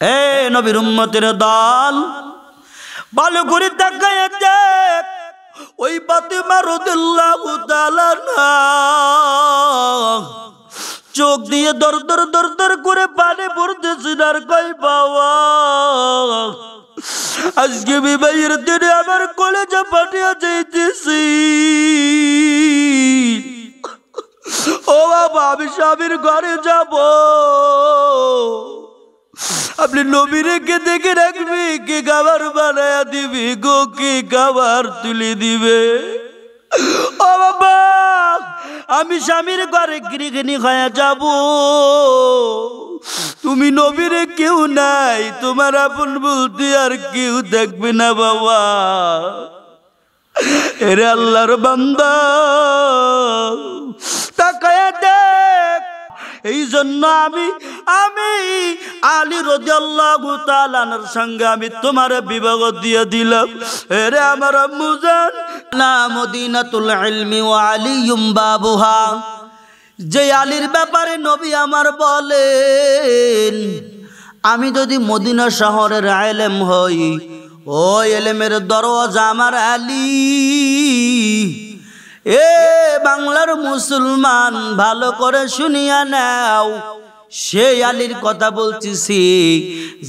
এ নবীর উম্মতের দল, ভালো করে তাকায় দেখ, ওই ফাতেমা রাদিয়াল্লাহু তাআলা না চোখ দিয়ে দর দর দর দর করে পানি পড়তেছে আর কই বাবা, আজকে বিবাহের দিনে আমার কলেজে পাঠিয়ে যাইতেছি। ও বাবা, আমি স্বামীর ঘরে যাব, আপনি নবী রেখে দেখে রাখবি, কে খাবার বানায়া দিবি গো, কে খাবার তুলে দিবে। ও বাবা, আমি স্বামীর ঘরে গৃহিণী হয়ে যাব, তুমি নবীরে কেউ নাই, তোমার আপন বলতে আর কেউ দেখবে না বাবা। এরে আল্লাহর বান্দা, তাকায়া দেখ, এই জন্য আমি আলী রাদিয়াল্লাহু তাআলার সঙ্গে আমি তোমার বিবাহ দিয়ে দিলাম। এরে আমার আম্মু জান, না মদিনাতুল ইলমি ওয়া আলিয়ুম বাবুহা, যে আলীর ব্যাপারে নবী আমার বলেন, আমি যদি মদিনা শহরের আলেম হই, ও এলেমের দরওয়াজা আমার আলী। এ বাংলার মুসলমান, ভালো করে শুনিয়া নাও, সেই আলীর কথা বলতেছি,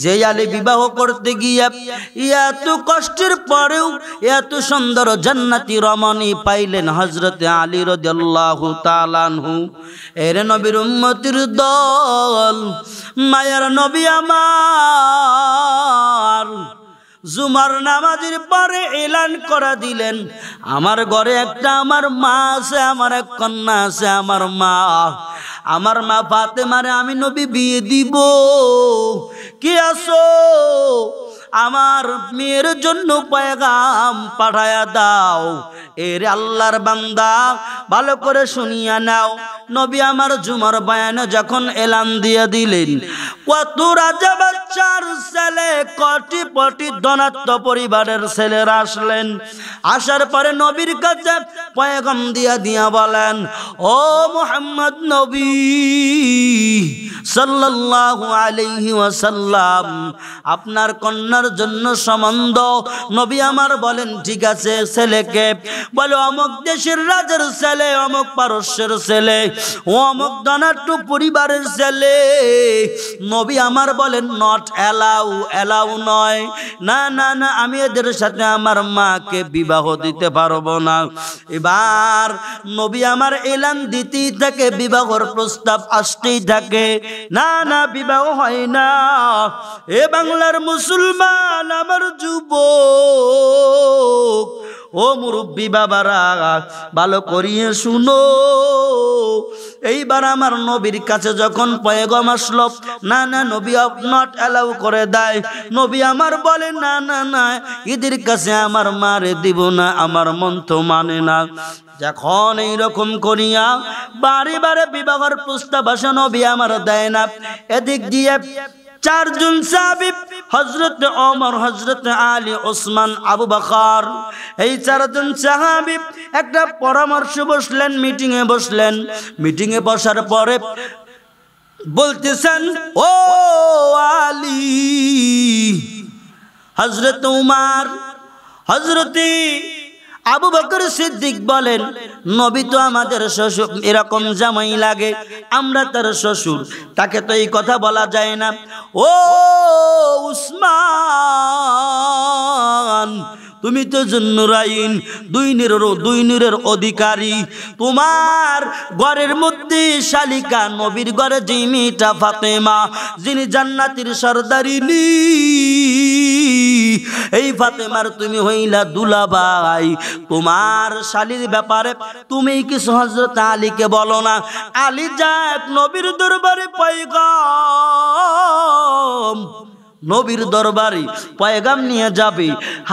যে আলী বিবাহ করতে গিয়া এত কষ্টের পরেও এত সুন্দর জান্নাতি রমণী পাইলেন হযরতে আলী রাদিয়াল্লাহু তাআলা আনহু। এর নবীর উম্মতের দল, মায়ার নবী আমার জুমার নামাজের পরে এলান করে দিলেন, আমার ঘরে একটা আমার মা আছে, আমার এক কন্যা আছে, আমার মা ফাতেমারে আমি নবী বিয়ে দিব, কি আসো আমার মেয়ের জন্য পয়গাম পাঠায়া দাও। এর আল্লাহর বান্দা, ভালো করে শুনিয়া নাও, নবী আমার জুমার বয়ানে যখন এলান দিয়ে দিলেন, কত রাজা বাচ্চার ছেলে, কোটি কোটি ধনাত্ম পরিবারের ছেলেরা আসলেন। আসার পরে নবীর কাছে পয়গাম দিয়া বলেন, ও মুহাম্মদ নবী সাল্লাল্লাহু আলাইহি ওয়াসাল্লাম, আপনার কন্যার জন্য সম্বন্ধ। নবী আমার বলেন, ঠিক আছে, ছেলেকে বলো অমুক দেশের রাজার ছেলে, অমুক পারস্যের ছেলে, ও অমুক ধনাঢ্য পরিবারের ছেলে। নবী আমার বলেন, নট অ্যালাউ নয়, না না না, আমি এদের সাথে আমার মাকে বিবাহ দিতে পারবো না। এবার নবী আমার এলান দিতেই থাকে, বিবাহর প্রস্তাব আসতেই থাকে, না না বিবাহ হয় না। এ বাংলার মুসলমান, আমার যুবক, ও মুরব্বী বাবারা, ভালো করিয়ে শুনো। এইবার আমার নবীর কাছে যখন পয়গাম আসলো, না না নবী নট অ্যালাউ করে দেয়। নবী আমার বলে, না না না, এদের কাছে আমার মারে দিব না, আমার মন তো মানে না। যখন এইরকম করিয়া বারে বারে বিবাহের প্রস্তাব আসে, নবী আমার দেয় না। এদিক দিয়ে চারজন সাহাবী, হযরত ওমর, হযরত আলী, ওসমান, আবু বকর, এই চারজন সাহাবী একটা পরামর্শ বসলেন, মিটিংয়ে বসলেন। মিটিংয়ে বসার পরে বলতেছেন, ও আলী, হযরত উমর, হযরতে আবু বকর সিদ্দিক বলেন, নবী তো আমাদের শ্বশুর, এরকম জামাই লাগে, আমরা তার শ্বশুর, তাকে তো এই কথা বলা যায় না। ও উসমান, তুমি তো জুন্নুরাইন, দুই নূরের অধিকারী, তোমার ঘরের মধ্যে শালিকা, নবীর ঘরে যে মেয়েটা ফাতেমা, যিনি জান্নাতের সরদারিনী, এই ফাতেমার তুমি হইলা দুলাভাই, তোমার শালীর ব্যাপারে তুমি কিছু হযরত আলীকে বলো না। আলী যাক নবীর দরবারে পয়গাম, নবীর দরবারে পয়গাম নিয়ে যাবে,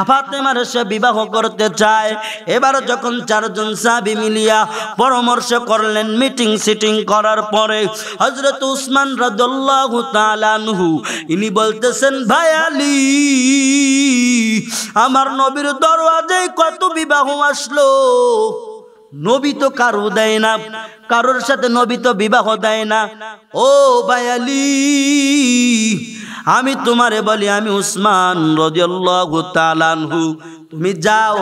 ফাতেমার সে বিবাহ করতে চায়। এবার যখন চারজন সাহাবী মিলিয়া পরামর্শ করলেন, মিটিং সিটিং করার পরে হযরত উসমান রাদিয়াল্লাহু তাআলা আনহু ইনি বলতেছেন, ভাই আলী, আমার নবীর দরওয়াজায় কত বিবাহ আসলো, নবী তো কারো দেয় না, কারোর সাথে নবী তো বিবাহ দেয় না। ও ভাই আলী, আমি তোমারে বলি আমি উসমান রাদিয়াল্লাহু তাআলা আনহু, তুমি যাও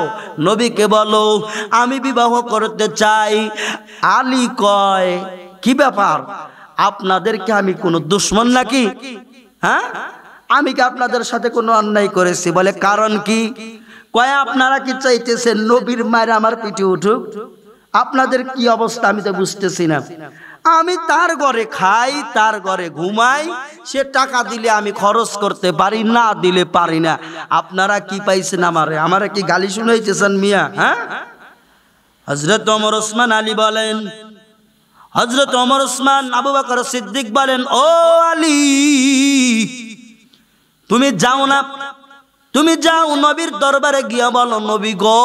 নবীকে বলো আমি বিবাহ করতে চাই। আলী কয় কি ব্যাপার, আপনাদেরকে আমি কোনো দুশমন নাকি? হ্যাঁ, আমি কি আপনাদের সাথে কোনো অন্যায় করেছি? বলে কারণ কি? কয় আপনারা কি চাইতেছেন নবীর মায়ের আমার পিঠে উঠুক? আপনাদের কি অবস্থা আমি তো বুঝতেছি না। আমি তার ঘরে খাই, তার ঘরে ঘুমাই, সে টাকা দিলে আমি খরচ করতে পারি, না দিলে পারি না। আপনারা কি পাইছেন আমারে কি গালি শুনাইতেছেন মিয়া? হ্যাঁ, হযরত ওমর ওসমান আলী বলেন, হযরত ওমর ওসমান আবু বকর সিদ্দিক বলেন, ও আলী তুমি যাও না, তুমি যাও নবীর দরবারে গিয়া বলো নবী গো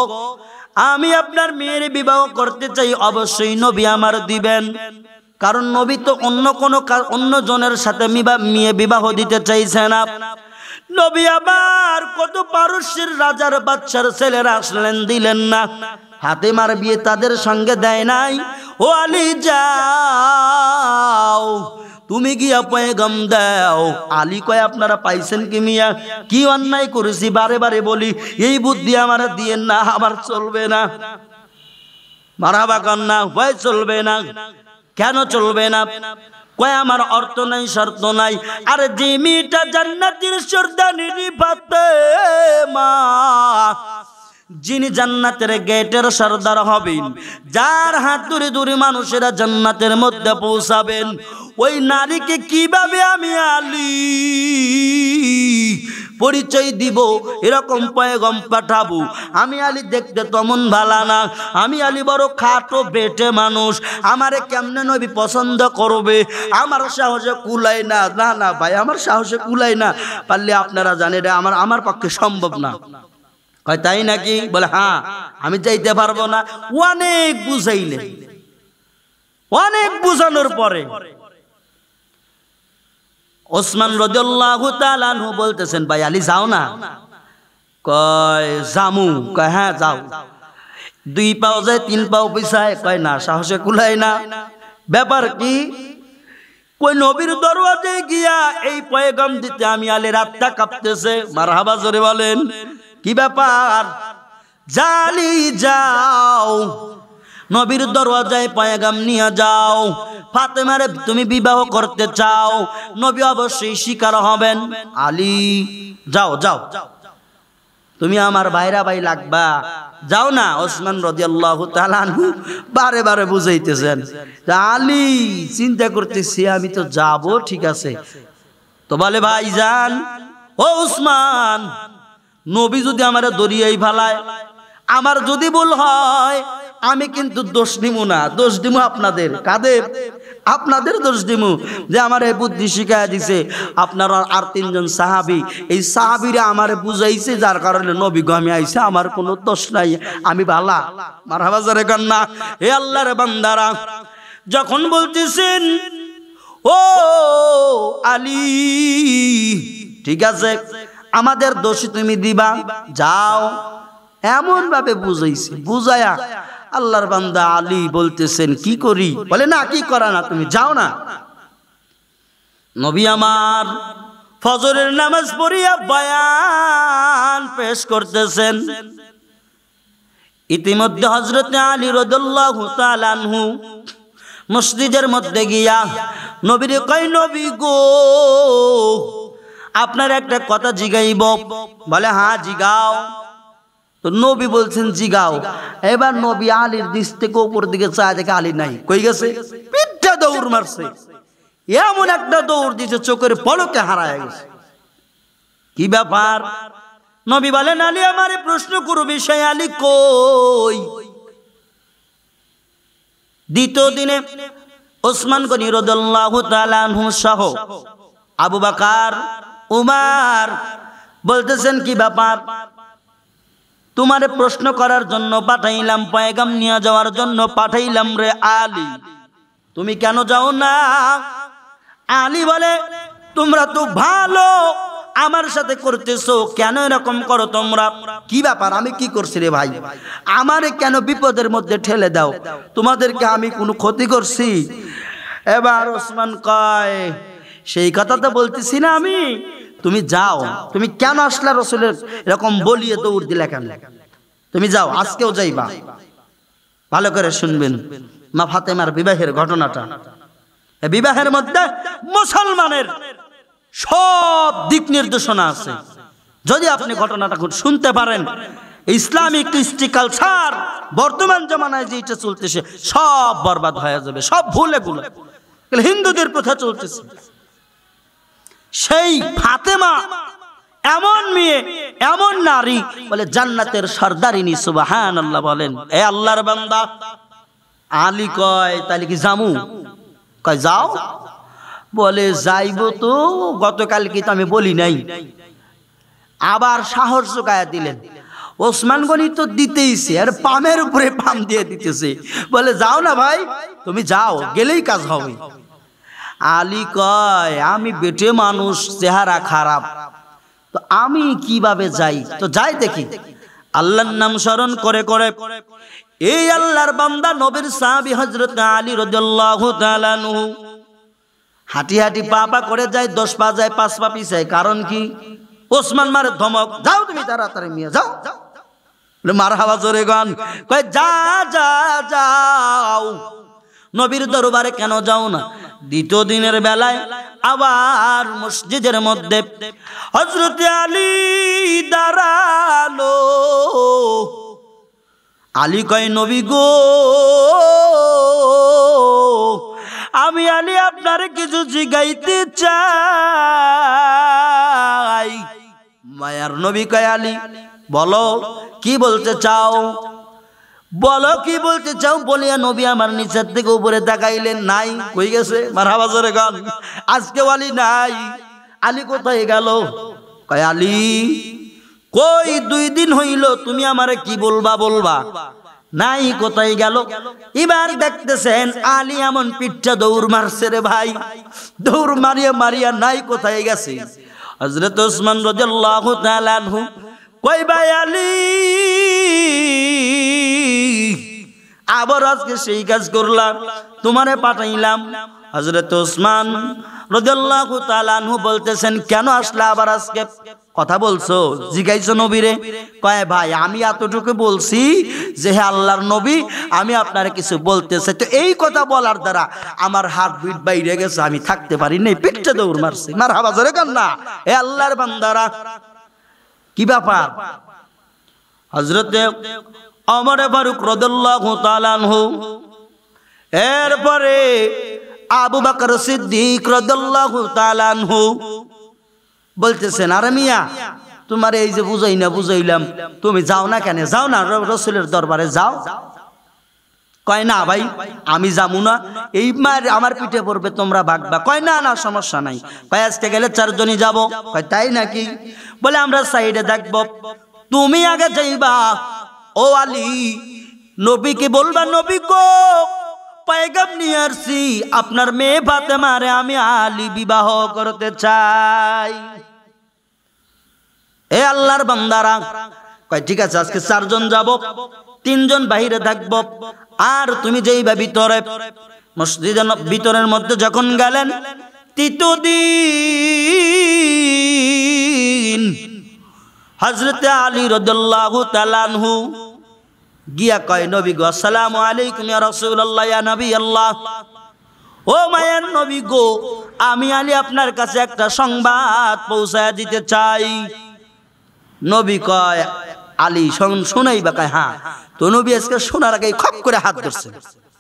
আমি আপনার মেয়ের বিবাহ করতে চাই, অবশ্যই নবী আমার দিবেন। কারণ নবী তো অন্য জনের সাথে মেয়ে বিবাহ দিতে চাইছে না। নবী আবার কত পারস্যের রাজার বাচ্চার ছেলেরা আসলেন, দিলেন না। ফাতেমার বিয়ে তাদের সঙ্গে দেয় নাই। ও আলী যাও তুমি গিয়া পয়গাম দাও। আলী কয় আপনারা পাইছেন কি মিয়া? কি অন্যায় করেছি বারে বারে বলি, এই বুদ্ধি আমার দিয়েন না, আমার চলবে না। মারহাবা কন্যা, ভয় চলবে না। কেন চলবে না? কয় আমার অর্থ নাই শর্ত নাই। আরে যে মেয়েটা জান্নাতের সর্দানি ফাতেমা, যিনি জান্নাতের গেটের সর্দার হবেন, যার হাত ধরে ধরে মানুষেরা জান্নাতের মধ্যে পৌঁছাবেন, ওই নারীকে কিভাবে আমি আলী পরিচয় দিব? এরকম পয়গম পাঠাবো? আমি আলী দেখতে তেমন ভালো না, আমি আলী বড় খাটো বেটে মানুষ, আমারে কেমনে নবী পছন্দ করবে? আমার সাহসে কুলাই না। না না ভাই, আমার সাহসে কুলাই না, পারলে আপনারা জানেন আমার পক্ষে সম্ভব না। কয় তাই নাকি? বলে হ্যাঁ, আমি যাইতে পারবো না। অনেক বুঝাইলে, অনেক বুঝানোর পরে ওসমান রাদিয়াল্লাহু তাআলা আনহু বলতেছেন ভাই আলী যাও না। কয় জামু। কয় হ্যাঁ যাও। 2 পাও যায় 3 পাও পিছায়। কয় না, সাহসে কুলাই না। ব্যাপার কি? কই নবীর দরওয়াজে গিয়া এই পয়গাম দিতে আমি আলী রাতটা কাঁপতেছে। মারহাবা জোরে বলেন। কি ব্যাপার? জালি যাও নবীর দরওয়াজায় পয়গাম নিয়ে যাও, ফাতেমারে তুমি বিবাহ করতে চাও, নবী অবশ্যই স্বীকার হবেন। আলী যাও যাও, তুমি আমার ভাইরা ভাই লাগবা, যাও না। ওসমান রাদিয়াল্লাহু তাআলা আনহু বারে বারে বুঝাইতেছেন। আলী চিন্তা করতেছি আমি তো যাব, ঠিক আছে। তো বলে ভাই যান, ও উসমান, নবী যদি আমারে দরিয়াই ফালায়, আমার যদি ভুল হয় আমি কিন্তু দোষ নিমু না, দোষ দিমু আপনাদের। কাদের? আপনাদের দোষ দিমু যে আমার এই বুদ্ধি শিখাইয়া দিছে আপনারা আর 3 জন সাহাবী, এই সাহাবীরা আমারে বুঝাইছে, যার কারণে নবী গমে আইছে, আমার কোনো দোষ নাই, আমি ভালা। মারহাবা জোরে কন্না। হে আল্লাহর বান্দারা, যখন বলতেছেন ও আলী ঠিক আছে আমাদের দোষী তুমি দিবা, যাও, এমন ভাবে বুঝাইছে। বুঝায়া আল্লাহর বান্দা আলী বলতেছেন কি করি? বলে না, কি করা না, তুমি যাও না। নবী আমার ফজরের নামাজ পড়িয়া বয়ান পেশ করতেছেন। ইতিমধ্যে হযরতে আলী রাদিয়াল্লাহু তাআলা আনহু মসজিদের মধ্যে গিয়া নবীরে কয় নবী গো আপনার একটা কথা জিগাইব। বলে হ্যাঁ জিগাও। তো নবী বলছেন জিগাও। এবার নবী আলীর দিক থেকে উপর দিকে চায়, দেখে আলী নাই, কই গেছে? পিঠটা দৌড় মারছে, এমন একটা দৌড় দিছে চোখের পলকে হারায় গেছে। কি ব্যাপার? নবী বলেন আলী আমারে প্রশ্ন করবি, সেই আলী কই? দ্বিতীয় দিনে ওসমান গনি রাদিয়াল্লাহু তাআলা আনহু সহ আবু বকর উমর বলতেছেন কি ব্যাপার? তোমারে প্রশ্ন করার জন্য পাঠাইলাম, পয়গাম নিয়ে যাওয়ার জন্য পাঠাইলাম রে আলী, তুমি কেন যাও না? আলী বলে তোমরা তো ভালো আমার সাথে করতেছো, কেন এরকম করো তোমরা? কি ব্যাপার? আমি কি করছি রে ভাই? আমারে কেন বিপদের মধ্যে ঠেলে দাও? তোমাদেরকে আমি কোনো ক্ষতি করছি? এবার ওসমান কয় সেই কথা তো বলতেছি না আমি, তুমি যাও, তুমি কেন আসলা রসুলের এরকম বলিয়ে দৌড় দিলে কেন? তুমি যাও, আজকেও যাইবা। ভালো করে শুনবেন মা ফাতেমার বিবাহের ঘটনাটা। বিবাহের মধ্যে মুসলমানের সব দিক নির্দেশনা আছে। যদি আপনি ঘটনাটা শুনতে পারেন, ইসলামিক কৃষ্টি কালচার বর্তমান জমানায় যেটা চলতেছে সব বরবাদ হয়ে যাবে, সব ভুলে গুলো হিন্দুদের প্রথা চলতেছে। সেই ফাতেমা এমন মেয়ে, এমন নারী, বলে জান্নাতের সর্দারিনী। সুবহানাল্লাহ বলেন। এ আল্লাহর বান্দা, আলী কয় তাহলে কি জামু? কয় যাও। বলে যাইবো তো, গতকালকে তো আমি বলি নাই। আবার সাহস জোগায়া দিলেন। ওসমান গনি তো দিতেইছে, আর পামের উপরে পাম দিয়ে দিতেছে। বলে যাও না ভাই, তুমি যাও, গেলেই কাজ হবে। আলী কয় আমি বেটে মানুষ, চেহারা খারাপ, তো আমি কিভাবে যাই? তো যাই দেখি। আল্লাহর নাম স্মরণ করে করে এই আল্লাহর বান্দা নবীর সাহাবী হযরত আলী রাদিয়াল্লাহু তাআলা আনহু হাঁটি হাঁটি পা পা করে যায়, 10 পা যায়, 5 পা পিছায়। কারণ কি? ওসমান মারে ধমক, যাও তুমি তাড়াতাড়ি মিয়া যাও। মারহাবা জোরে গান। কয় যা যা যাও, নবীর দরবারে কেন যাও না? দ্বিতীয় দিনের বেলায় আবার মসজিদের মধ্যে হযরত আলী দাঁড়ালো। আলী কয় নবী গো, আমি আলী আপনারে কিছু জিগাইতে চাই। মায়ার নবী কয় আলী বলো কি বলতে চাও, বলো কি বলতে চাও। বলিয়া নবী আমার নিচের থেকে উপরে তাকাইলেন, নাই, কই গেছে? মারহাবা জোরে গান। আজকে আলী নাই। আলী কোথায় গেল? কয় আলী কই, 2 দিন হইল, তুমি আমারে কি বলবা বলবা, নাই, কোথায় গেল? এবার দেখতেছেন আলী এমন পিঠটা দৌড় মারছে রে ভাই, দৌড় মারিয়া মারিয়া নাই, কোথায় গেছে? হযরত ওসমান রাদিয়াল্লাহু তাআলা আনহু কই ভাই আলী, আবার আজকে সেই কাজ করলাম, তোমারে পাঠাইলাম। হযরত ওসমান রাদিয়াল্লাহু তাআলা আনহু বলতেছেন কেন আসলা আবার আজকে? কথা বলছো, জিগাইছো নবীরে? কয় ভাই আমি এতটুকু বলছি যে হে আল্লাহর নবী, আমি আপনার কিছু বলতেছে, তো এই কথা বলার দ্বারা আমার হার্ট বিট বাইরে গেছে, আমি থাকতে পারি নাই, পিঠটা দৌড় মারছি। মারহাবা জোরে কান না। এ আল্লাহর বান্দারা, কি ব্যাপার? হযরত ওমর ফারুক রাদিয়াল্লাহু তাআলা আনহু, এরপরে আবু বকর সিদ্দিক রাদিয়াল্লাহু তাআলা আনহু বলতেছেন আরে মিয়া, তোমার এই যে বুঝাই না বুঝাইলাম, তুমি যাও না কেন? যাও না রাসূলের দরবারে যাও। কয় না ভাই আমি যাবো না, এই মার আমার পিঠে পড়বে, তোমরা ভাগবা। কয় না না সমস্যা নাই। কয় আজকে গেলে 4 জনই যাব। কয় তাই নাকি? বলে আমরা সাইডে দেখব, তুমি আগে যাইবা। ও আলী, নবীকে বলবা নবী গো, পয়গাম নিয়ে আসছি, আপনার মেয়ে ফাতেমারে আমি আলী বিবাহ করতে চাই। এ আল্লাহর বান্দারা, কয় ঠিক আছে আজকে 4 জন যাব, 3 জন বাহিরে থাকবো, আর তুমি যেইবা ভিতরে। মসজিদের ভিতরের মধ্যে যখন গেলেন, 3 দিন হযরত আলী রাদিয়াল্লাহু তাআলা আনহু গিয়া কয় নবী গো, আসসালামু আলাইকুম ইয়া রাসূলুল্লাহ, ইয়া নবী আল্লাহ। ও মায়ের নবী গো, আমি আলী আপনার কাছে একটা সংবাদ পৌঁছায় দিতে চাই। নবী কয় আলী শুনাইবা? কয় হ্যাঁ। তো নবী আজকে শোনার আগে খপ করে হাত ধরছেন।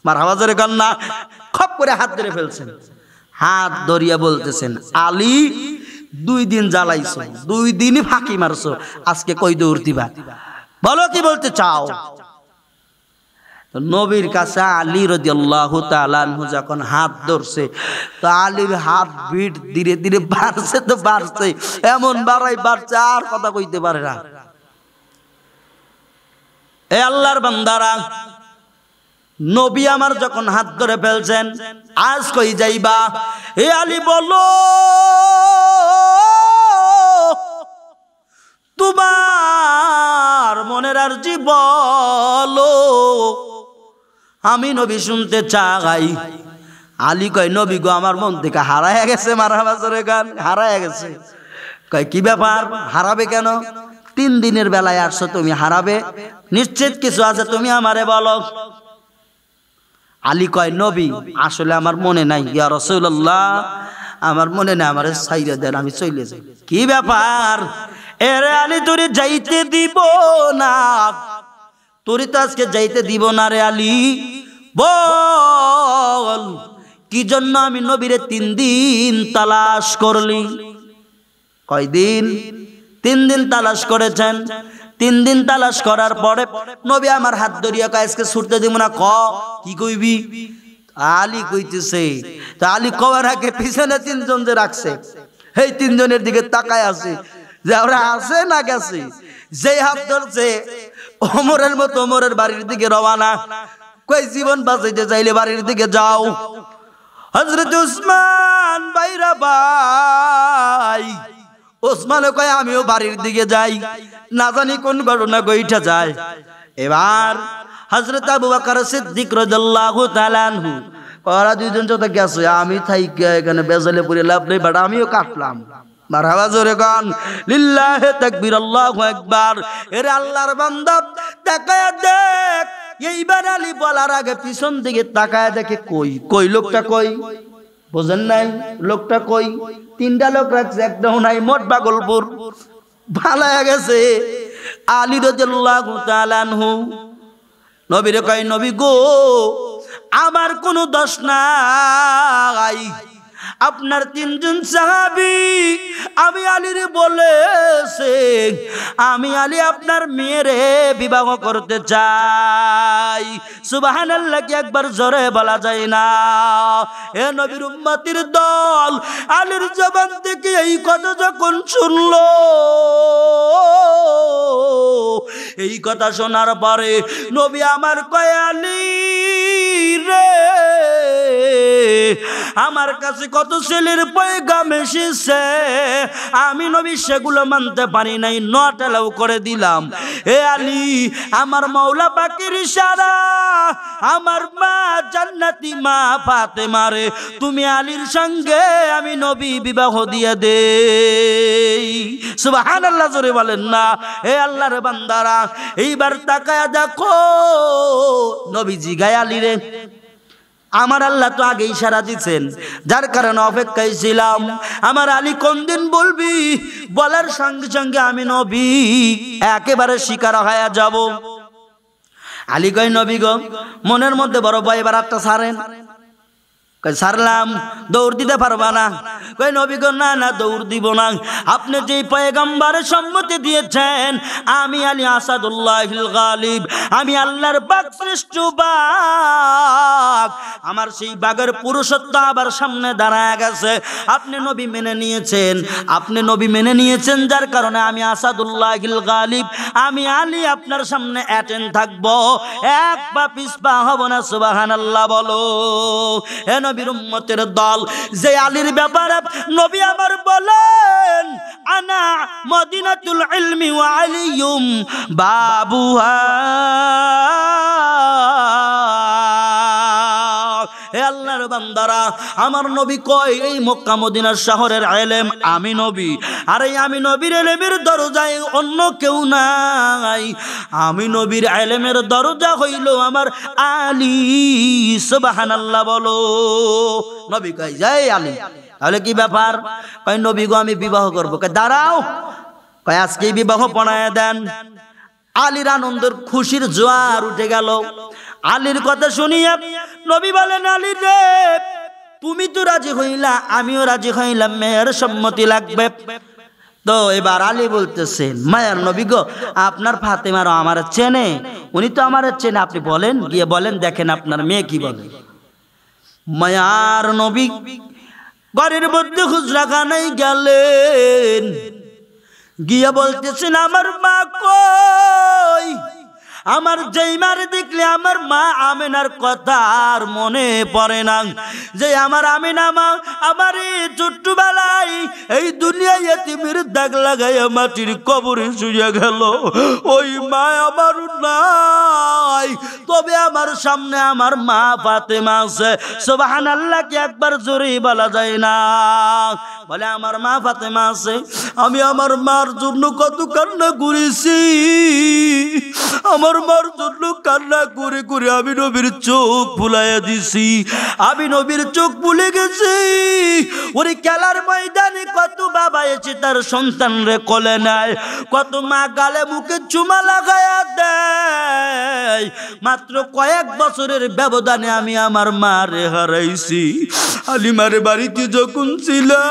মারহাবা জোরে কান না। খপ করে হাত ধরে ফেলছেন। হাত ধরিয়া বলতেছেন আলী, 2 দিন জ্বালাইছো, 2 দিনই ফাঁকি মারছো, আজকে কই দৌড় দিবা? বলো কি বলতে চাও? নবীর কাছে আলী রাদিয়াল্লাহু তাআলা আনহু যখন হাত ধরছে, তো আলীর হাত বিট ধীরে ধীরে বাড়ছে, তো বাড়ছে, এমন বাড়ছে আর কথা কইতে পারে না। এ আল্লাহর বান্দারা, নবী আমার যখন হাত ধরে ফেলছেন, আজ কই যাইবা? এ আলী বলো, তোমার মনের আরজি বলো, আমি নবী শুনতে চাই। আলী কয় নবী গো, আমার মন থেকে হারায় গেছে। মারহাবা জোরে গান। হারায় গেছে। কয় কি ব্যাপার, হারাবে কেন? 3 দিনের বেলায় আসছো তুমি, হারাবে নিশ্চিত কিছু আছে, তুমি আমারে বলো। আলী কয় নবী আসলে আমার মনে নাই ইয়া রাসূলুল্লাহ, আমার মনে নাই, আমারে ছাইরা দেন, আমি চলে যাই। কি ব্যাপার? এরে আলী তোরে যাইতে দিব না, তোরে তো আজকে যাইতে দিব না রে আলী, বল কি জন্য আমি নবীরে 3 দিন তালাশ করলি? কয়দিন? 3 দিন তালাশ করেছেন। 3 দিন তালাশ করার পরে নবী আমার হাত ধরিয়া কয় আজকে ছুটতে দিব না। কি কইবি? আলী কইতেছে, তো আলী কবার আগে পিছনে 3 জন যে রাখছে, এই 3 জনের দিকে তাকায় আছে যে ওরা আছে না গেছে। যেই হাত ধরছে ওমরের মতো ওমরের বাড়ির দিকে রওনা। কই জীবন বাঁচাইতে চাইলে বাড়ির দিকে যাও। হযরত উসমান বাইরা ভাই, ওসমান কয় আমিও বাড়ির দিকে যাই, না জানি কোন ঘটনা গইটা যায়। এবার হযরত আবু বকর সিদ্দিক রাদিয়াল্লাহু তাআলা আনহু ওরা 2 জন যত গেছে, আমি থাইকা এখানে বেজালে পড়ে লাভ নেই, বাট আমিও কাটলাম। মারহাবা জোরে গান, লিল্লাহি তাকবীর, আল্লাহু আকবার। এরে আল্লাহর বান্দা তাকায়া দেখ, এইবার আলী বলার আগে পিছন দিকে তাকায়া দেখে কই লোকটা কই, বুঝেন নাই? লোকটা কই? 3টা লোক রাখছে, একটাও নাই, মোট পাগলপুর ভালো হয়ে গেছে। আলী রাদিয়াল্লাহু তাআলা আনহু নবীরে কয় নবী গো, আমার কোনো দোষ নাই, আপনার 3 জন সাহাবী আমি আলীর বলেছে আমি আলী আপনার মেয়েরে বিবাহ করতে চাই। সুবহানাল্লাহ কি একবার জোরে বলা যায় না? এ নবীর উম্মতির দল আলীর জবান থেকে এই কথা যখন শুনলো, এই কথা শোনার পরে নবী আমার কয় আলী রে, আমার কাছে কত ছেলের পয়গাম এসেছে, আমি নবী সেগুলো মানতে পারি নাই, নট অ্যালাউ করে দিলাম। এ আলী, আমার মাওলা পাকের ইশারা, আমার মা জান্নাতি মা ফাতেমারে তুমি আলীর সঙ্গে আমি নবী বিবাহ দিয়ে দেই। সুবহানাল্লাহ জোরে বলেন না। এ আল্লাহর বান্দারা এইবার তাকায়া দেখো, নবীজি গায়ে আলী রে, আমার আল্লাহ তো আগে ইশারা দিচ্ছেন, যার কারণে অপেক্ষায় ছিলাম আমার আলী কোন দিন বলবি, বলার সঙ্গে সঙ্গে আমি নবী একেবারে শিকার হয়ে যাব। আলী কয় নবী গো, মনের মধ্যে বড় ভয়, এবার একটা ছাড়েন। কই ছাড়লাম, দৌড় দিতে পারবা না? কই নবী গো না না, দৌড় দিব না, আপনি যেই পয়গম্বরের সম্মতি দিয়েছেন আমি আলী আসাদুল্লাহিল গালিব, আমি আল্লাহর পাক শ্রেষ্ঠ বাঘ, আমার সেই বাঘের পুরুষত্ব আবার সামনে দাঁড়ায় গেছে। আপনি নবী মেনে নিয়েছেন, আপনি নবী মেনে নিয়েছেন, যার কারণে আমি আসাদুল্লাহিল গালিব, আমি আলী আপনার সামনে অ্যাটেন্ড থাকবো, এক পা পিছ পা হব না। সুবহানাল্লাহ বলো। এ নবীর উম্মতের দল, যে আলীর ব্যাপারে নবী আমার বলেন আনা মদিনাতুল ইলমি ওয়া আলিয়ুম বাবুহা। হে আল্লাহর বান্দারা, আমার নবী কয় এই মক্কা মদিনার শহরের ইলম আমি নবী, আর এই আমি নবীর ইলমের দরজায় অন্য কেউ নাই, আমি নবীর ইলমের দরজা হইল আমার আলী। সুবহানাল্লাহ বলো। নবী কয় যাই আলী, তাহলে কি ব্যাপার? কয় নবী গো আমি বিবাহ করব। কয় দাঁড়াও, কয় আজকে বিবাহ পড়ায় দেন। আলীর আনন্দের খুশির জোয়ার উঠে গেল। আলীর কথা শুনিয়া নবী বলেন আলী রে, তুমি তো রাজি হইলা, আমিও রাজি হইলাম, মেয়ের সম্মতি লাগবে। তো এবার আলী বলতেছেন মায়ার নবী গো, আপনার ফাতেমারও আমার চেনে, উনি তো আমার চেনে, আপনি বলেন, গিয়ে বলেন, দেখেন আপনার মেয়ে কি বলে। মায়ার নবী ঘরের মধ্যে হুজরাখানায় গেলেন, গিয়ে বলতেছেন আমার মা কই, আমার যেই মারে দেখলে আমার মা আমিনার কথা আর মনে পড়ে না, যে আমার আমিনা মা আমার এই ছোট্টবেলায় এই দুনিয়ায় এতিমের দাগ লাগাইয়া মাটির কবরে শুয়ে গেল। ওই মা আমার নাই, তবে আমার সামনে আমার মা ফাতেমা আছে। সুবহানাল্লাহ, কি একবার জোরে বলা যায় না? বলে আমার মা ফাতেমা আছে। আমি আমার মার জন্য কত কান্না করেছি, আমার মার জন্য কান্না করে করে আমি নবীর চোখ ফুলাইয়া দিছি, আমি নবীর চোখ ফুলে গেছি। ওরে খেলার ময়দানে কত বাবা এসে তার সন্তান রে কোলে নেয়, কত মা গালে মুখে চুমা লাগায়া দেয়। মাত্র কয়েক বছরের ব্যবধানে আমি আমার মা রে হারাইছি। হালিমার বাড়িতে যখন ছিলাম,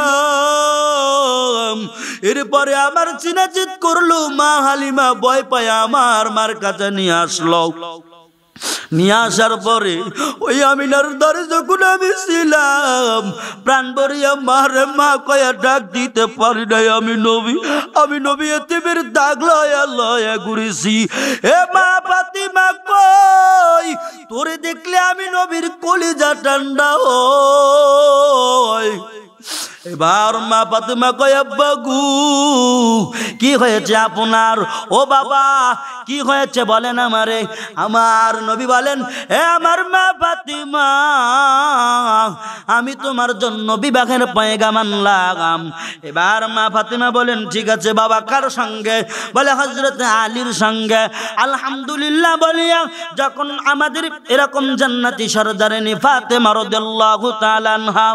এরপরে আমার চিনাচিত করলো মা হালিমা ভয় পায় আমার মার কাছে নিয়ে আসলো। নিয়ে আসার পরে ওই আমিনার দ্বারে যখন আমি ছিলাম, প্রাণ ভরিয়া মারে মা কয়া ডাক দিতে পারি নাই। আমি নবী এতিমের দাগ লয়া লয়া ঘুরেছি। এ মা ফাতিমা কই, তোরে দেখলে আমি নবীর কলিজা ঠান্ডা হয়। এবার মা ফাতেমা কয়, আব্বা গো কি হয়েছে আপনার? ও বাবা কি হয়েছে বলেন আমারে। আমার নবী বলেন, এ আমার মা ফাতেমা, আমি তোমার জন্য বিবাহের পয়গাম আনলাম। এবার মা ফাতেমা বলেন, ঠিক আছে বাবা, কার সঙ্গে? বলে হযরত আলীর সঙ্গে। আলহামদুলিল্লাহ বলিয়া যখন আমাদের এরকম জান্নাতি সরদারিনী ফাতেমা রাদিয়াল্লাহু তাআলা আনহা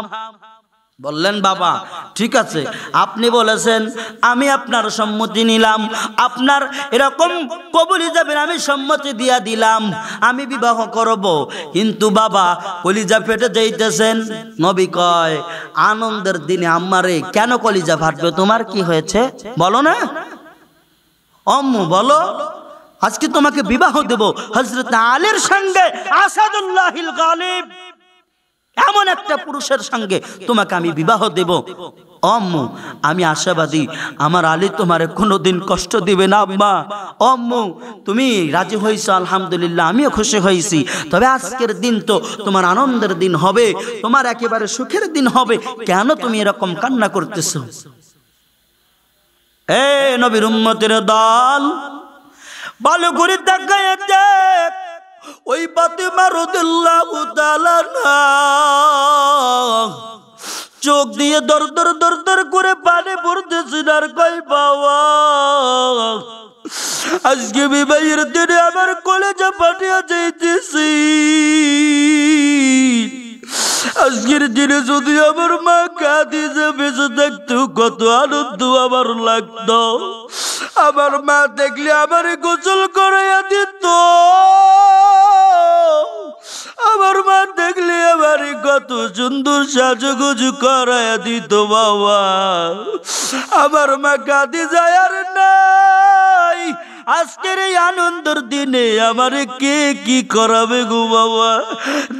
বললেন, বাবা ঠিক আছে, আপনি বলেছেন, আমি আপনার সম্মতি নিলাম, আপনার এরকম কবুলি যাবেন, আমি সম্মতি দিয়া দিলাম, আমি বিবাহ করব। কিন্তু বাবা কলিজা ফেটে যাইতেছেন। নবী কয়, আনন্দের দিনে আম্মারে কেন কলিজা ফাটবে? তোমার কি হয়েছে বলো না? আম্মু বলো, আজকে তোমাকে বিবাহ দেব হযরত আলীর সঙ্গে, আসাদুল্লাহিল গালিব, এমন একটা পুরুষের সঙ্গে তোমাকে আমি বিবাহ দেব। আম্মু আমি আশাবাদী, আমার আলী তোমারে কোনোদিন কষ্ট দিবে না। আম্মা, আম্মু তুমি রাজি হয়েছো, আলহামদুলিল্লাহ, আমিও খুশি হয়েছি। তবে আজকের দিন তো তোমার আনন্দের দিন হবে, তোমার একেবারে সুখের দিন হবে, কেন তুমি এরকম কান্না করতেছো? এ নবীর উম্মতের দল, ভালো করে তাকায় দেখ, ওই ফাতেমা রাদিয়াল্লাহু তাআলা চোখ দিয়ে দর দর দর দর করে পানি পড়তেছে। আর কই, বাবা আজকে বিবাহের দিনে আমার কলেজে পাঠিয়ে যাইতেছি, আজকের দিনে যদি আমার মা খাদিজা বেঁচে থাকতো কত আনন্দ আমার লাগতো। আমার মা দেখলে আমারে গোসল করাইয়া দিত, আমার মা দেখলে আমারে কত সুন্দর সাজুগুজু করাইয়া দিত। বাবা আমার মা খাদিজা আর নাই, আজকের এই আনন্দের দিনে আমারে কে কি করাবে গো বাবা?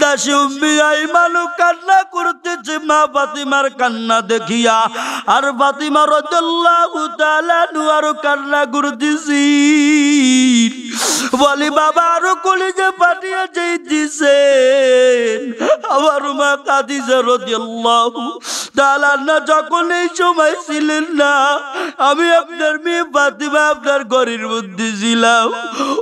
দাসী উম্মে আইমানও কান্না করতেছে মা ফাতিমার কান্না দেখিয়া, আর ফাতিমা রাদিয়াল্লাহু তাআলা আরো কান্না করতেছি। বলি বাবা আরো কলিজা পাঠিয়ে যাইতেছেন আমার মা খাদিজা রাদিয়াল্লাহু তাআলা না। যখন এই সময় ছিলেন না, আমি আপনার মেয়ে ফাতিমা আপনার ঘরের মধ্যে ছিলাম।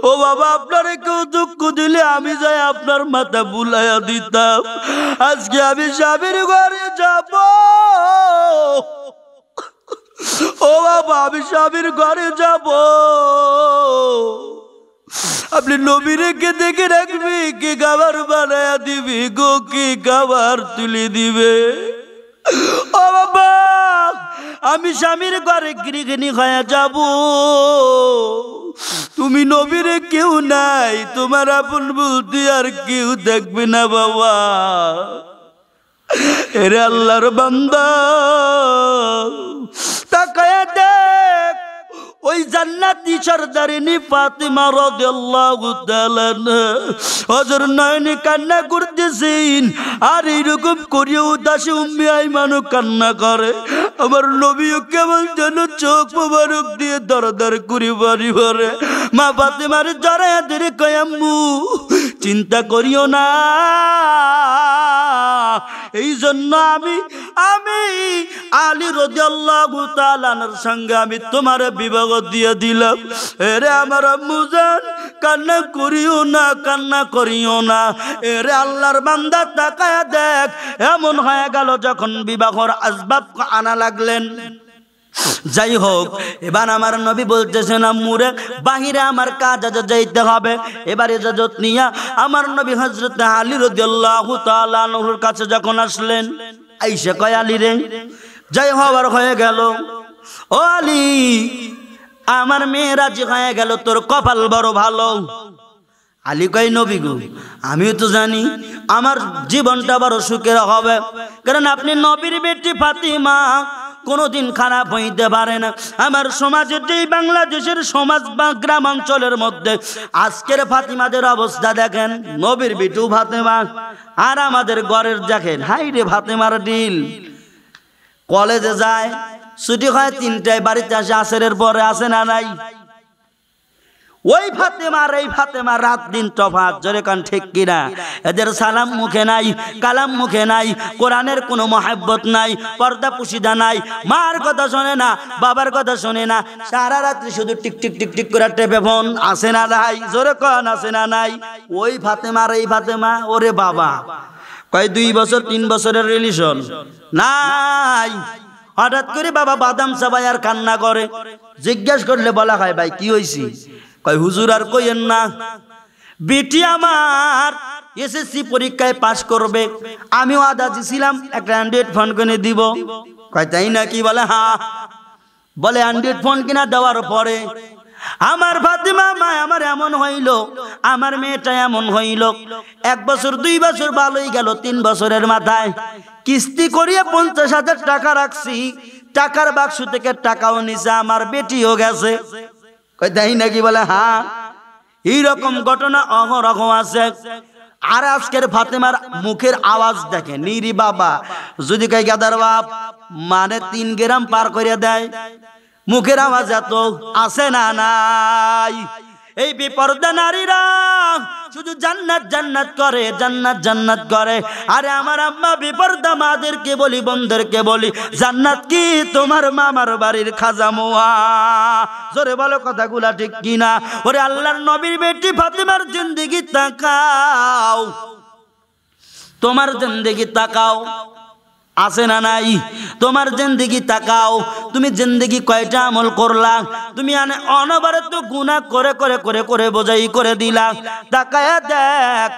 ও বাবা, আপনারে কেউ দুঃখ দিলে আমি যাই আপনার মাথা বুলাইয়া দিতাম। আজকে আমি স্বামীর ঘরে যাব, ও বাবা আমি স্বামীর ঘরে যাব, আপনি নবী রেখে দেখে রাখবি, কে খাবার বানায়া দিবি গো, কে খাবার তুলে দিবে? ও বাবা আমি স্বামীর ঘরে গৃহিণী হয়ে যাব, তুমি নবীরে কেউ নাই, তোমার আপন বলতে আর কেউ দেখবে না। বাবা এরে আল্লাহর বান্দা, তাকায়া দেখ, ওই জান্নাতি সরদারিনী ফাতিমা রাদিয়াল্লাহু তাআলা হযর নয়নে কান্না করতেছেন। আর এইরকম করিয়া দাসী উম্মে আইমানও কান্না করে। আমার নবীও কেমন যেন চোখ মোবারক দিয়ে দর দর করে বাড়ি ভরে মা ফাতেমার জড়ায়া ধরে কয় আম্মু চিন্তা করিও না, এই জন্য আমি আলী রাদিয়াল্লাহু তাআলা আনহুর সঙ্গে আমি তোমার বিবাহ দিয়ে দিলাম। এরে আমার আম্মু জান কান্না করিও না, কান্না করিও না। এরে আল্লাহর বান্দা তাকায়া দেখ, এমন হয়ে গেল যখন বিবাহর আসবাব আনা লাগলেন। যাই হোক, এবার আমার নবী বলতেছেন আম্মুরে বাহিরে আমার কাজ আছে, যাইতে হবে। এবার ইজাজত নিয়া আমার নবী হযরত আলী রাদিয়াল্লাহু তাআলা আনহুর কাছে যখন আসলেন, আইসা কয় আলী রে, যাই হওয়ার হয়ে গেল। ও আলী, আমার মেয়ে রাজি হয়ে গেল, তোর কপাল বড় ভালো। আলী কয় নবী গো, আমিও তো জানি আমার জীবনটা বড় সুখের হবে, কারণ আপনি নবীর বেটি ফাতিমা কোনোদিন খারাপ হইতে পারে না। আমার সমাজের যেই বাংলাদেশের সমাজ বা গ্রামাঞ্চলের মধ্যে আজকের ফাতিমাদের অবস্থা দেখেন, নবীর বিটু ফাতেমা আর আমাদের ঘরের দেখেন, হাই রে ফাতেমার ডিল। কলেজে যায়, ছুটি হয় 3টায়, বাড়িতে আসে আসরের পরে, আসে না নাই? ওই ফাতেমার এই ফাতেমা রাত দিন তফাৎ, জোরে কান ঠিক কিনা? এদের সালাম মুখে নাই, কালাম মুখে নাই, কোরআনের কোনো মহাব্বত নাই, পর্দা পুশিদা নাই, মার কথা শোনে না, বাবার কথা শোনে না, সারা রাত্রি শুধু টিক টিক টিক টিক করে টেপে ফোন, আসে না নাই? জোরে কান আসে না নাই? ওই ফাতেমার এই ফাতেমা, ওরে বাবা, কয় 2 বছর 3 বছরের রিলেশন নাই। হঠাৎ করে বাবা বাদাম চাবায় আর কান্না করে। জিজ্ঞেস করলে বলা হয় ভাই কি হয়েছি? কয় হুজুর আর কইেন না, বেটি আমার এসএসসি পরীক্ষায় পাশ করবে, আমিও আদা দিছিলাম একটা অ্যান্ড্রয়েড ফোন কিনে দিব। কয় তাই নাকি? বলে হ্যাঁ। বলে অ্যান্ড্রয়েড ফোন কিনা দেওয়ার পরে আমার ফাতিমা মা আমার এমন হইল, আমার মেয়েটা এমন হইল, 1 বছর 2 বছর ভালোই গেল, 3 বছরের মাথায় কিস্তি করিয়ে 50,000 টাকা রাখছি, টাকার বাক্স থেকে টাকাও নিছে, আমার বেটিও গেছে। কই তাই নাকি? বলে হ্যাঁ। এইরকম ঘটনা অহরহ আছে। আর আজকের ফাতেমার মুখের আওয়াজ দেখে, নিরি বাবা যদি কই গাদার বাপ মানে 3 গ্রাম পার করে দেয়, মুখের আওয়াজ এত আছে না নাই? এই বেপরদা নারীরা শুধু জান্নাত জান্নাত করে, জান্নাত জান্নাত করে। আরে আমার আম্মা বেপরদা মাদেরকে বলি, বোনদেরকে বলি, জান্নাত কি তোমার মামার বাড়ির খাজা মোয়া? জোরে বলো কথাগুলা ঠিক কিনা? ওরে আল্লাহর নবীর বেটি ফাতিমার জিন্দেগি তাকাও, তোমার জিন্দেগি তাকাও, আছে না নাই? তোমার জিন্দেগি তাকাও, তুমি জিন্দেগি কয়টা আমল করলা? তুমি অনবরত গুনাহ করে করে করে করে বোঝাই করে দিলা। তাকায়া দেখ,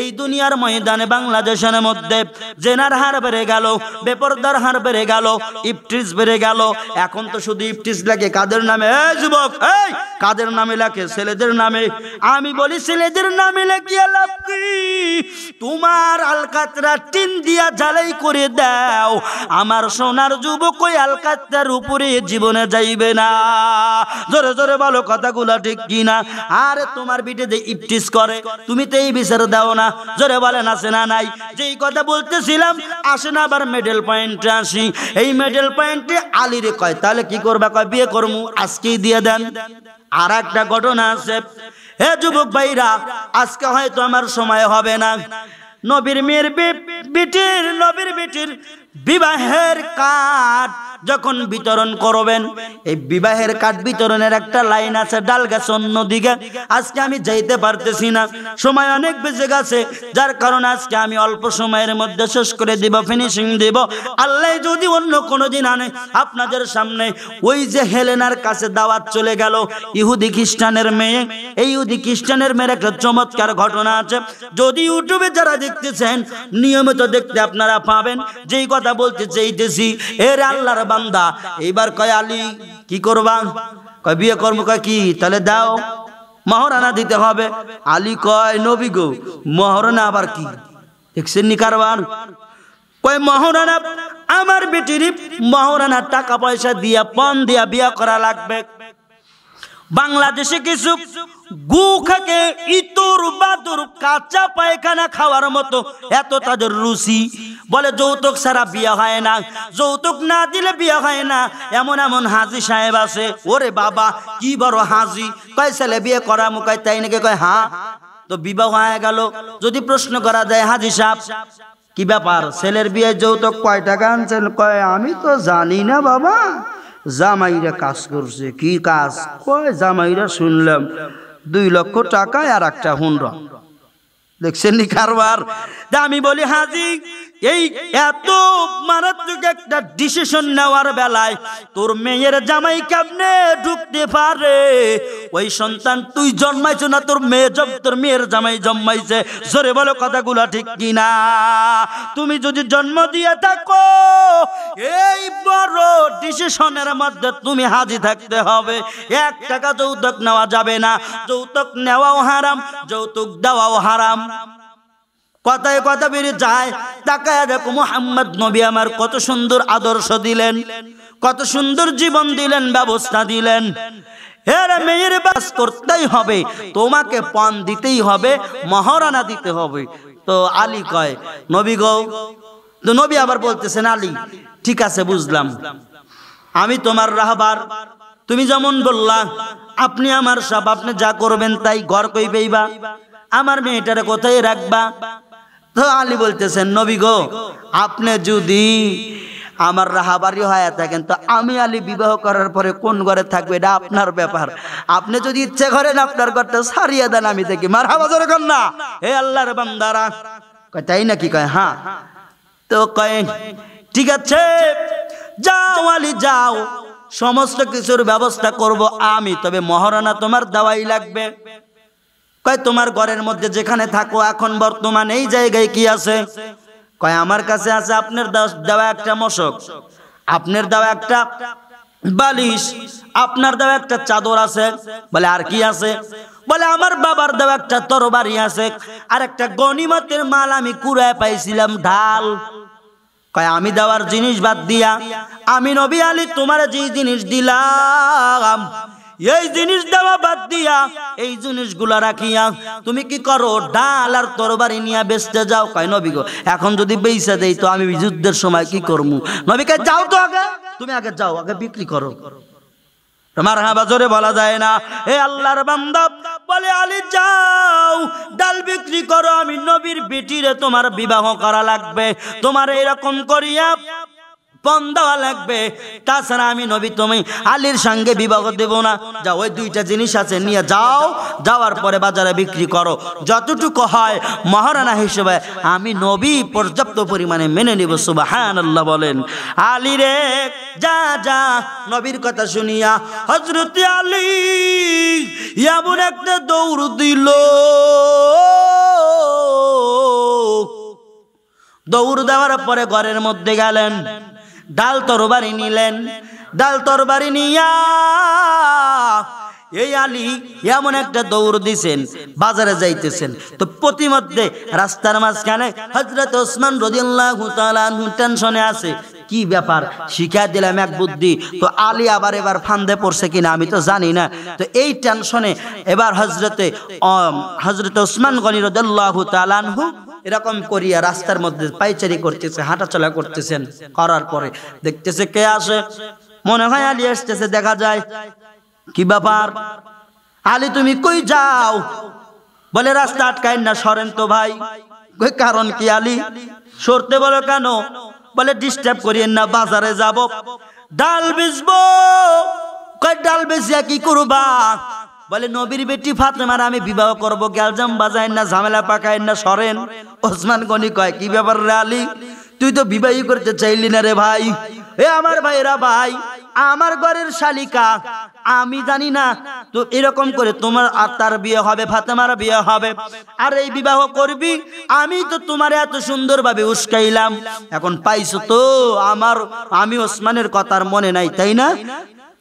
এই দুনিয়ার ময়দানে বাংলাদেশের মধ্যে জেনার হার বেড়ে গেল, বেপরদার হার বেড়ে গেল, ইফটিজ বেড়ে গেল। এখন তো শুধু ইফটিজ লাগে কাদের নামে? এই যুবক, এই কাদের নামে লাগে? ছেলেদের নামে। আমি বলি ছেলেদের নামে লাগিয়ে লাভ কি? তোমার আলকাতরা টিন দিয়া জ্বালাই করে দাও, আমার সোনার যুবক ওই আলকাতরার উপরে জীবনে যাইবে না। জোরে জোরে বলো কথাগুলা ঠিক কিনা? আরে তোমার বিটে যে ইফটিজ করে, তুমি তো এই বিচার দাও না। জোরে বলেন আছে না নাই? যেই কথা বলতেছিলাম, আসেন আবার মেডেল পয়েন্টে আসি। এই মেডেল পয়েন্টে আলীরে কয় তাহলে কি করবা? কয় বিয়ে করমু, আজকেই দিয়ে দেন। আর একটা ঘটনা আছে, হে যুবক ভাইরা, আজকে হয়তো আমার সময় হবে না, নবীর মেয়ের নবীর বেটির বিবাহের কার্ড যখন বিতরণ করবেন, এই বিবাহের কার্ড বিতরণের একটা লাইন আছে, ডাল গাছ অন্যদিকে। আজকে আমি যাইতে পারতেছি না, সময় অনেক বেজে গেছে, যার কারণে আজকে আমি অল্প সময়ের মধ্যে শেষ করে দিব, ফিনিশিং দিব। আল্লাহ যদি অন্য কোনো দিন আনে আপনাদের সামনে, ওই যে হেলেনার কাছে দাওয়াত চলে গেল ইহুদি খ্রিস্টানের মেয়ে, এই ইহুদি খ্রিস্টানের মেয়ের একটা চমৎকার ঘটনা আছে। যদি ইউটিউবে যারা দেখতেছেন নিয়মিত দেখতে আপনারা পাবেন। যেই কথা বলতে চাইতেছি, এর আল্লাহর বান্দা এইবার কয় আলী কি করবা? কয় বিয়ে করবো। কয় কি? তাহলে দাও, মহারানা দিতে হবে। আলী কয় নবী গো, মহারানা আবার কি? দেখছেন নি কারবার? কয় মহারানা, আমার বেটির মহারানা টাকা পয়সা দিয়া পণ দিয়া বিয়া করা লাগবে। বাংলাদেশে কিছু গু খাকে ইতর বাদুর কাঁচা পায়খানা খাওয়ার মতো এত তাদের রুচি। বলে যৌতুক ছাড়া বিয়ে হয় না, যৌতুক না দিলে বিয়ে হয় না। এমন এমন হাজি সাহেব আছে, ওরে বাবা কি বড় হাজি, কয় ছেলে বিয়ে করা মুখায় তাই নাকি? কয় হ্যাঁ। তো বিবাহ হয়ে গেল, যদি প্রশ্ন করা যায় হাজি সাহেব কি ব্যাপার, ছেলের বিয়ে যৌতুক কয় টাকা আনছেন? কয় আমি তো জানি না বাবা, জামাইরা কাজ করছে। কি কাজ? কয় জামাইরা শুনলাম 2 লক্ষ টাকা আর একটা হুন্ডা। দেখছেন নি কারবার? আমি বলি হাজি, এই এত মারাত্মক একটা ডিসিশন নেওয়ার বেলায় তোর মেয়ের জামাই কেমনে ঢুকতে পারে? ওই সন্তান তুই জন্মাইছো না, তোর মেয়ের জামাই জন্মাইছে। জোরে বলো কথাগুলা ঠিক কিনা? তুমি যদি জন্ম দিয়ে থাকো এই বড় ডিসিশনের মধ্যে তুমি হাজি থাকতে হবে। 1 টাকা যৌতুক নেওয়া যাবে না, যৌতুক নেওয়াও হারাম, যৌতুক দেওয়াও হারাম। কথায় কথা বেরিয়ে যায়। তাকায় দেখো মুহাম্মদ নবী আমার কত সুন্দর আদর্শ দিলেন, কত সুন্দর জীবন দিলেন, ব্যবস্থা দিলেন। এরা মেয়ের বাস করতেই হবে, তোমাকে পণ দিতেই হবে, মহারানা দিতে হবে। তো আলী কয় নবী গো, তো নবী আবার বলতেছেন আলী ঠিক আছে বুঝলাম, আমি তোমার রাহবার, তুমি যেমন বললা আপনি আমার সব, আপনি যা করবেন তাই। ঘর কই পেইবা, আমার মেয়েটারে কোথায় রাখবা? তো আলী বলতেছেন নবী গো, আপনি যদি আমার রাহাবারি হয়ে থাকেন তো আমি আলী বিবাহ করার পরে কোন ঘরে থাকবে এটা আপনার ব্যাপার। আপনি যদি ইচ্ছে করেন আপনার ঘরটা সারিয়ে দেন, আমি দেখি। মারহাবা জোরে কর না। হে আল্লাহর বান্দারা, কয় তাই নাকি? কয় হ্যাঁ। তো কয় ঠিক আছে যাও আলী যাও, সমস্ত কিছুর ব্যবস্থা করব আমি, তবে মহারানা তোমার দেওয়াই লাগবে। কয় তোমার ঘরের মধ্যে যেখানে থাকো এখন বর্তমান এই জায়গায় কি আছে? কয় আমার কাছে আছে আপনার দেওয়া একটা মশক, আপনার দেওয়া একটা বালিশ, আপনার দেওয়া একটা চাদর আছে। বলে আর কি আছে? বলে আমার বাবার দেওয়া একটা তরবারি আছে, আর একটা গনিমতের মাল আমি কুড়ায় পাইছিলাম, ঢাল। কয় আমি দেওয়ার জিনিস বাদ দিয়া আমি নবী আলী তোমার যে জিনিস দিলাম এই জিনিস দেওয়া বাদ দিয়া এই জিনিসগুলা রাখিয়া তুমি কি করো? ডাল আর তরবারি নিয়ে বেচতে যাও। কয় নবী গো, এখন যদি বেচা দেই তো আমি যুদ্ধের সময় কি করবো? নবী কয় যাও তো আগে, তুমি আগে যাও, আগে বিক্রি করো। তোমার বাজারে বলা যায় না। হে আল্লাহর বান্দা বলে আলী যাও ডাল বিক্রি করো, আমি নবীর বেটিরে তোমার বিবাহ করা লাগবে, তোমার এরকম করিয়া পণ দেওয়া লাগবে, তাছাড়া আমি নবী তুমি আলীর সঙ্গে বিবাহ দেব না। যাও ওই 2টা জিনিস আছে নিয়ে যাও, যাওয়ার পরে বাজারে বিক্রি করো, যতটুকু হয় মহারানা হিসেবে আমি নবী পর্যাপ্ত পরিমাণে মেনে নিব। সুবহানাল্লাহ বলেন। আলী রে যা যা। নবীর কথা শুনিয়া হযরত আলী এমন একটা দৌড় দিল, দৌড় দেওয়ার পরে ঘরের মধ্যে গেলেন, ডাল তরবারি নিলেন, ডাল তরবারি নিয়া এই আলী এমন একটা দৌড় দিছেন, বাজারে যাইতেছেন। তো প্রতিমধ্যে রাস্তার মাঝখানে হযরত ওসমান রাদিয়াল্লাহু তাআলা আনহু টেনশনে আছে, কি ব্যাপার? শিখা দিলাম এক বুদ্ধি, তো আলী আবার এবার ফান্দে পড়ছে কিনা আমি তো জানি না। তো এই টেনশনে এবার হযরত ওসমান গনি রাদিয়াল্লাহু তাআলা আনহু এরকম করিয়া রাস্তার মধ্যে পাইচারি করতেছে, হাঁটাচলা করতেছেন। করার পরে দেখতেছে কে আসে, মনে হয় আলী আসতেছে। দেখা যায় কি ব্যাপার আলী তুমি কই যাও? বলে রাস্তা আটকায় না, সরেন তো ভাই। কই কারণ কি আলী? সরতে বলো কেন? বলে ডিস্টার্ব করিয়েন না, বাজারে যাব, ডাল বেচবো। কই ডাল বেচিয়া কি করবা? বলে নবীর বেটি ফাতেমার আমি বিবাহ করব, গ্যালজাম বাজাইন না, ঝামেলা পাকাইন না, সরেন। ওসমান গনি কয় কি ব্যাপার রে আলী, তুই তো বিবাহই করতে চাইলি না রে ভাই। এ আমার ভাইরা ভাই, আমার ঘরের শালিকা, আমি জানি না তো এরকম করে তোমার আর তার বিয়ে হবে, ফাতেমার বিয়ে হবে, আর এই বিবাহ করবি। আমি তো তোমার এত সুন্দরভাবে উস্কাইলাম, এখন পাইছো তো আমি ওসমানের কথার মনে নাই, তাই না?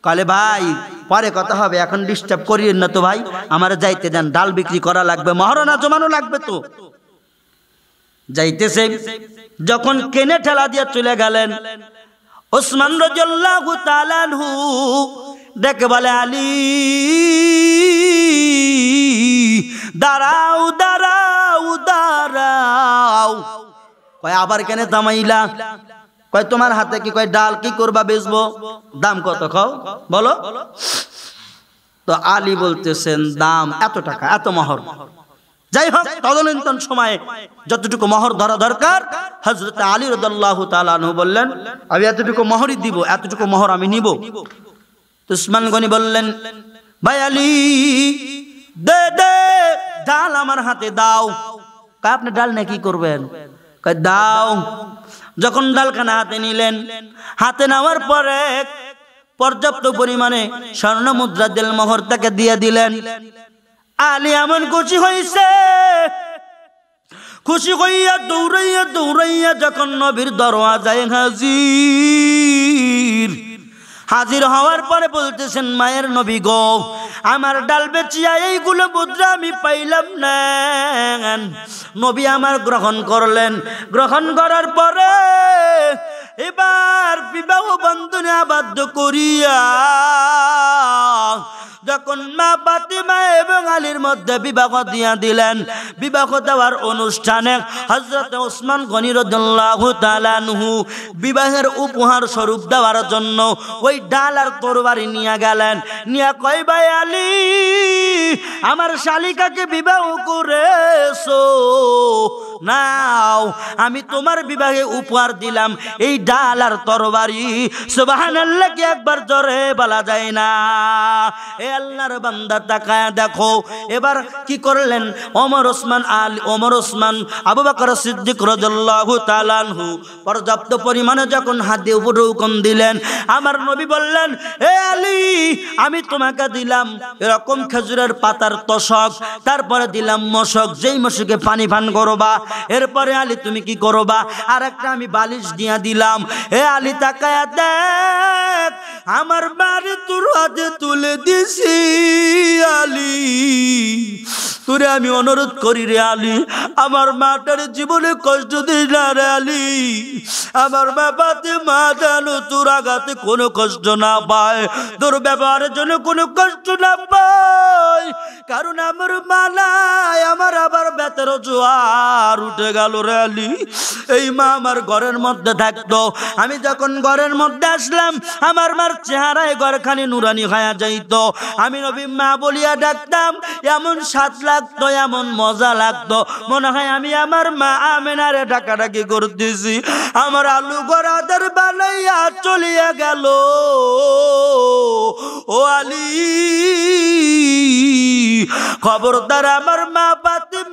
কলে ভাই পরে কথা হবে, এখন ডিস্টার্ব করিয়েন না তো ভাই, আমার যাইতে দেন, ডাল বিক্রি করা লাগবে, মহারণা জমানো লাগবে। তো যাইতেছে, যখন কেনে ঠেলা দিয়ে চলে গেলেন ওসমান রাদিয়াল্লাহু তাআলা আনহু ডেকে বলে আলী দাঁড়াও দাঁড়াও দাঁড়াও। কয় আবার কেন থামাইলা? কয় তোমার হাতে কি কয় ডাল কি করবা বেচবো, দাম কত খাও বলো। তো আলী বলতেছেন দাম এত টাকা, এত মোহর। যাই হোক তদনীন্তন সময়ে যতটুকু মোহর ধরা দরকার হযরত আলী রাদিয়াল্লাহু তাআলা আনহু বললেন আমি এতটুকু মোহরই দিব, এতটুকু মোহর আমি নিব। উসমান গনি বললেন ভাই আলী দে দে ডাল আমার হাতে দাও। কয় আপনি ডাল নিয়ে কি করবেন? কয় দাও। যখন ডালখানা হাতে নিলেন, হাতে নেওয়ার পরে পর্যাপ্ত পরিমাণে স্বর্ণ মুদ্রা দিল মোহর তাকে দিয়ে দিলেন। আলী এমন খুশি হইছে, খুশি হইয়া দৌড়াইয়া দৌড়াইয়া যখন নবীর দরওয়াজায় হাজির, হাজির হওয়ার পরে বলতেছেন মায়ের নবী গো আমার ডাল বেচিয়া এইগুলো মুদ্রা আমি পাইলাম না। নবী আমার গ্রহণ করলেন, গ্রহণ করার পরে এবার বিবাহ বন্ধনে আবদ্ধ করিয়া যখন মা ফাতিমা এবং আলীর মধ্যে বিবাহ দিয়া দিলেন, বিবাহ দেওয়ার অনুষ্ঠানে হযরত ওসমান গনি রাদিয়াল্লাহু তাআলা আনহু বিবাহের উপহার স্বরূপ দেওয়ার জন্য ওই ডাল আর তরবারি নিয়ে গেলেন। নিয়ে কয় ভাই আলী আমার শালিকাকে বিবাহ করেছো, নাও আমি তোমার বিবাহে উপহার দিলাম এই ডাল আর তরবারি। সুবহানাল্লাহ কি একবার জোরে বলা যায় না? এ আল্লাহর বান্দা তাকায় দেখো এবার কি করলেন ওমর ওসমান আলী, ওমর ওসমান আবু বকর সিদ্দিক রাদিয়াল্লাহু তাআলা আনহু পর্যাপ্ত পরিমাণে যখন হাতে উপরে হুকুম দিলেন, আমার নবী বললেন হে আলী আমি তোমাকে দিলাম এরকম খেজুরের পাতার তোশক, তারপরে দিলাম মশক, যেই মশকে পানি পান করবা। এরপরে আলী তুমি কি করবা? আর একটা আমি বালিশ দিয়া দিলাম। হে আলী তাকায়া দেখ আমার বাড়ি তোর হাতে তুলে দিছি আলী, তোরে আমি অনুরোধ করি রে আলী আমার মাটার জীবনে কষ্ট দিস না রে আলী, আমার মা ফাতিমা যেন তোর আঘাতে কোনো কষ্ট না পায়, তোর ব্যবহারের জন্য কোনো কষ্ট না পায়, কারণ আমার মালায় আমার আবার বেতের জোয়ার উঠে গেল রে আলী। এই মা আমার ঘরের মধ্যে থাকতো, আমি যখন ঘরের মধ্যে আসলাম আমার মার চেহারায় ঘরখানি নুরানি হয়ে যাইতো, আমি নবী মা বলিয়া ডাকতাম, এমন স্বাদ লাগতো এমন মজা লাগতো মনে হয় আমি আমার মা আমেনারে ডাকাডাকি করতেছি। আমার আলু গড়াদের বানাইয়া চলিয়া গেল ও আলী, খবরদার আমার মা ফাতিমা